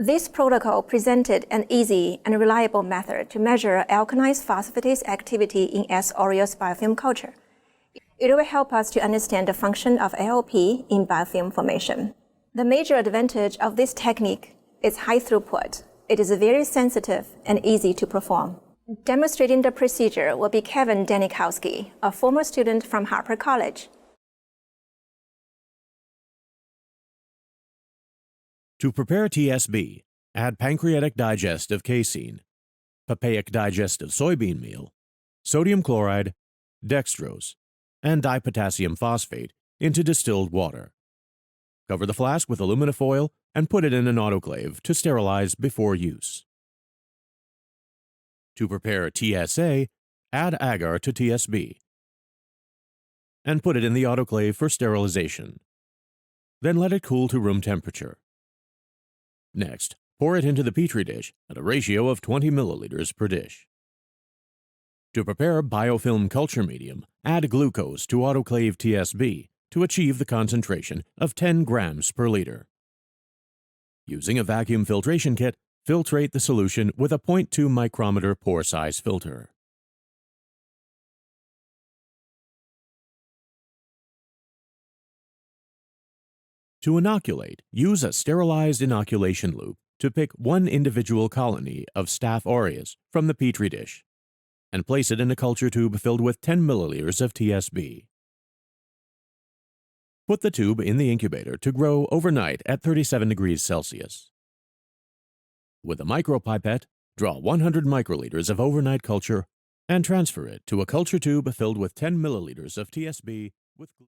This protocol presented an easy and reliable method to measure alkaline phosphatase activity in S. aureus biofilm culture. It will help us to understand the function of ALP in biofilm formation. The major advantage of this technique is high throughput. It is very sensitive and easy to perform. Demonstrating the procedure will be Kevin Danikowski, a former student from Harper College. To prepare TSB, add pancreatic digest of casein, papaic digest of soybean meal, sodium chloride, dextrose, and dipotassium phosphate into distilled water. Cover the flask with aluminum foil and put it in an autoclave to sterilize before use. To prepare TSA, add agar to TSB and put it in the autoclave for sterilization. Then let it cool to room temperature. Next, pour it into the Petri dish at a ratio of 20 milliliters per dish. To prepare biofilm culture medium, add glucose to autoclave TSB to achieve the concentration of 10 grams per liter. Using a vacuum filtration kit, filtrate the solution with a 0.2 micrometer pore size filter. To inoculate, use a sterilized inoculation loop to pick one individual colony of Staph aureus from the Petri dish and place it in a culture tube filled with 10 milliliters of TSB. Put the tube in the incubator to grow overnight at 37 degrees Celsius. With a micropipette, draw 100 microliters of overnight culture and transfer it to a culture tube filled with 10 milliliters of TSB with